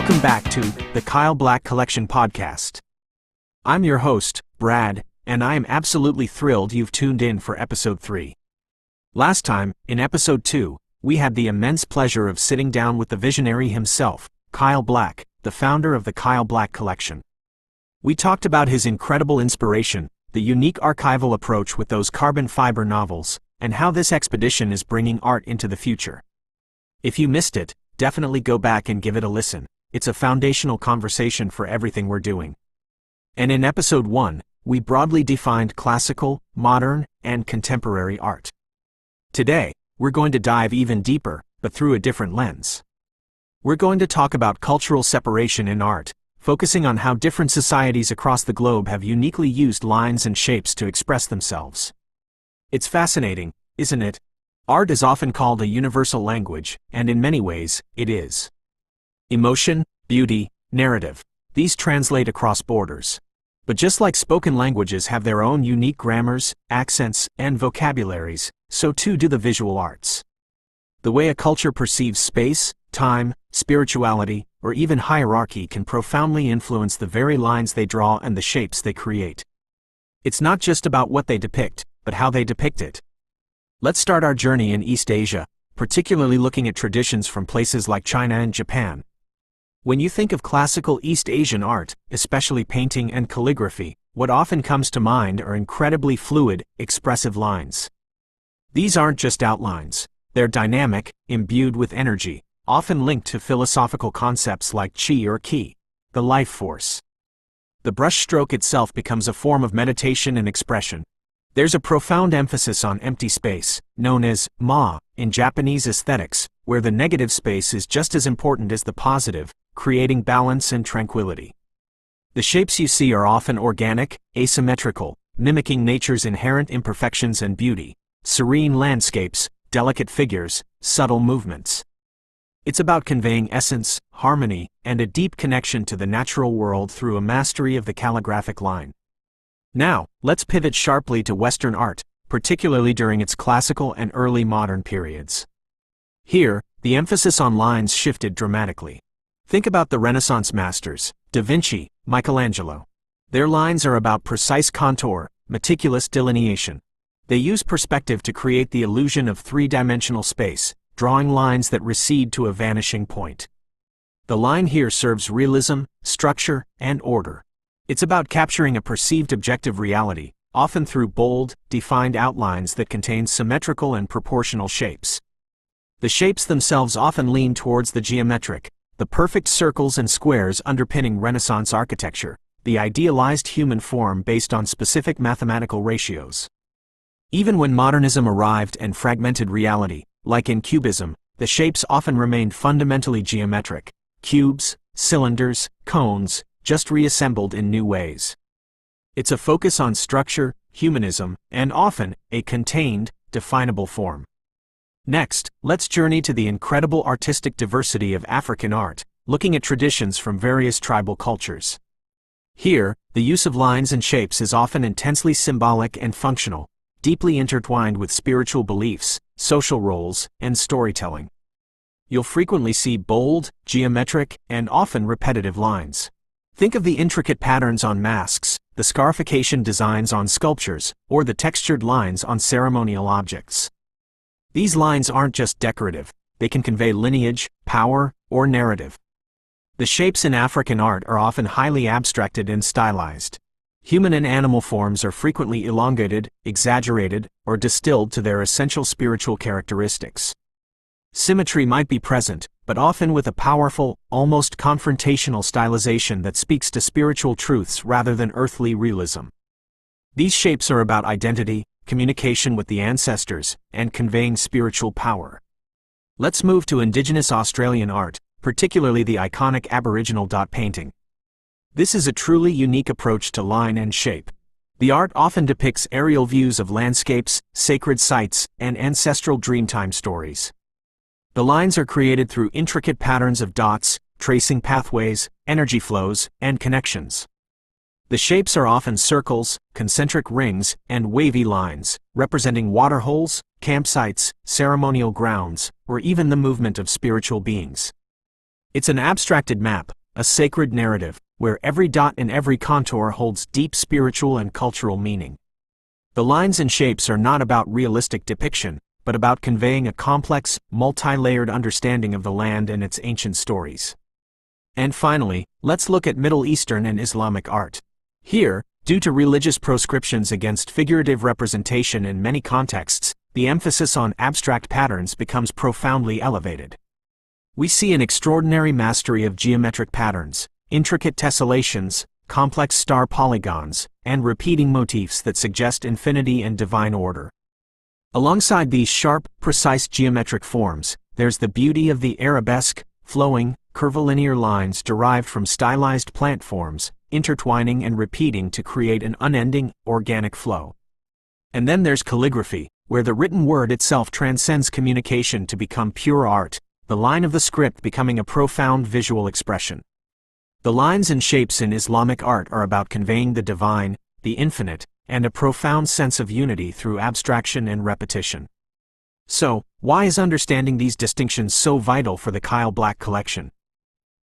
Welcome back to the Kyle Black Collection Podcast. I'm your host, Brad, and I am absolutely thrilled you've tuned in for Episode 3. Last time, in Episode 2, we had the immense pleasure of sitting down with the visionary himself, Kyle Black, the founder of the Kyle Black Collection. We talked about his incredible inspiration, the unique archival approach with those carbon fiber novels, and how this expedition is bringing art into the future. If you missed it, definitely go back and give it a listen. It's a foundational conversation for everything we're doing. And in Episode 1, we broadly defined classical, modern, and contemporary art. Today, we're going to dive even deeper, but through a different lens. We're going to talk about cultural separation in art, focusing on how different societies across the globe have uniquely used lines and shapes to express themselves. It's fascinating, isn't it? Art is often called a universal language, and in many ways, it is. Emotion, beauty, narrative, these translate across borders. But just like spoken languages have their own unique grammars, accents, and vocabularies, so too do the visual arts. The way a culture perceives space, time, spirituality, or even hierarchy can profoundly influence the very lines they draw and the shapes they create. It's not just about what they depict, but how they depict it. Let's start our journey in East Asia, particularly looking at traditions from places like China and Japan. When you think of classical East Asian art, especially painting and calligraphy, what often comes to mind are incredibly fluid, expressive lines. These aren't just outlines, they're dynamic, imbued with energy, often linked to philosophical concepts like qi or qi, the life force. The brushstroke itself becomes a form of meditation and expression. There's a profound emphasis on empty space, known as ma, in Japanese aesthetics, where the negative space is just as important as the positive, creating balance and tranquility. The shapes you see are often organic, asymmetrical, mimicking nature's inherent imperfections and beauty, serene landscapes, delicate figures, subtle movements. It's about conveying essence, harmony, and a deep connection to the natural world through a mastery of the calligraphic line. Now, let's pivot sharply to Western art, particularly during its classical and early modern periods. Here, the emphasis on lines shifted dramatically. Think about the Renaissance masters, Da Vinci, Michelangelo. Their lines are about precise contour, meticulous delineation. They use perspective to create the illusion of three-dimensional space, drawing lines that recede to a vanishing point. The line here serves realism, structure, and order. It's about capturing a perceived objective reality, often through bold, defined outlines that contain symmetrical and proportional shapes. The shapes themselves often lean towards the geometric, the perfect circles and squares underpinning Renaissance architecture, the idealized human form based on specific mathematical ratios. Even when modernism arrived and fragmented reality, like in Cubism, the shapes often remained fundamentally geometric: cubes, cylinders, cones, just reassembled in new ways. It's a focus on structure, humanism, and often, a contained, definable form. Next, let's journey to the incredible artistic diversity of African art, looking at traditions from various tribal cultures. Here, the use of lines and shapes is often intensely symbolic and functional, deeply intertwined with spiritual beliefs, social roles, and storytelling. You'll frequently see bold, geometric, and often repetitive lines. Think of the intricate patterns on masks, the scarification designs on sculptures, or the textured lines on ceremonial objects. These lines aren't just decorative, they can convey lineage, power, or narrative. The shapes in African art are often highly abstracted and stylized. Human and animal forms are frequently elongated, exaggerated, or distilled to their essential spiritual characteristics. Symmetry might be present, but often with a powerful, almost confrontational stylization that speaks to spiritual truths rather than earthly realism. These shapes are about identity, communication with the ancestors, and conveying spiritual power. Let's move to Indigenous Australian art, particularly the iconic Aboriginal dot painting. This is a truly unique approach to line and shape. The art often depicts aerial views of landscapes, sacred sites, and ancestral dreamtime stories. The lines are created through intricate patterns of dots, tracing pathways, energy flows, and connections. The shapes are often circles, concentric rings, and wavy lines, representing waterholes, campsites, ceremonial grounds, or even the movement of spiritual beings. It's an abstracted map, a sacred narrative, where every dot and every contour holds deep spiritual and cultural meaning. The lines and shapes are not about realistic depiction, but about conveying a complex, multi-layered understanding of the land and its ancient stories. And finally, let's look at Middle Eastern and Islamic art. Here, due to religious proscriptions against figurative representation in many contexts, the emphasis on abstract patterns becomes profoundly elevated. We see an extraordinary mastery of geometric patterns, intricate tessellations, complex star polygons, and repeating motifs that suggest infinity and divine order. Alongside these sharp, precise geometric forms, there's the beauty of the arabesque, flowing, curvilinear lines derived from stylized plant forms, intertwining and repeating to create an unending, organic flow. And then there's calligraphy, where the written word itself transcends communication to become pure art, the line of the script becoming a profound visual expression. The lines and shapes in Islamic art are about conveying the divine, the infinite, and a profound sense of unity through abstraction and repetition. So, why is understanding these distinctions so vital for the Kyle Black collection?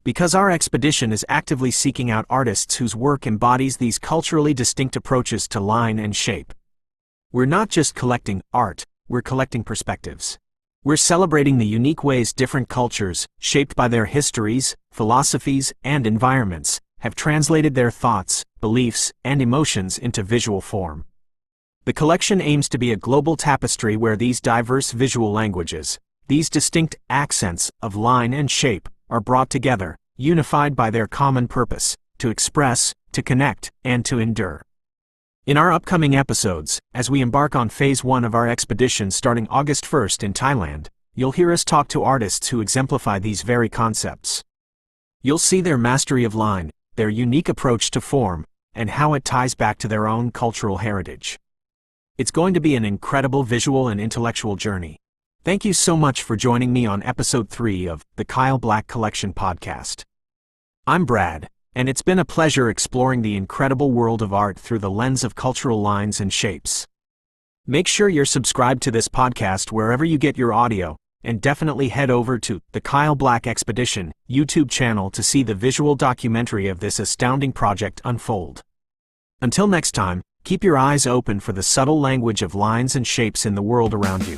Because our expedition is actively seeking out artists whose work embodies these culturally distinct approaches to line and shape. We're not just collecting art, we're collecting perspectives. We're celebrating the unique ways different cultures, shaped by their histories, philosophies, and environments, have translated their thoughts, beliefs, and emotions into visual form. The collection aims to be a global tapestry where these diverse visual languages, these distinct accents of line and shape, are brought together, unified by their common purpose, to express, to connect, and to endure. In our upcoming episodes, as we embark on Phase 1 of our expedition starting August 1st in Thailand, you'll hear us talk to artists who exemplify these very concepts. You'll see their mastery of line, their unique approach to form, and how it ties back to their own cultural heritage. It's going to be an incredible visual and intellectual journey. Thank you so much for joining me on Episode 3 of the Kyle Black Collection podcast. I'm Brad, and it's been a pleasure exploring the incredible world of art through the lens of cultural lines and shapes. Make sure you're subscribed to this podcast wherever you get your audio, and definitely head over to the Kyle Black Expedition YouTube channel to see the visual documentary of this astounding project unfold. Until next time, keep your eyes open for the subtle language of lines and shapes in the world around you.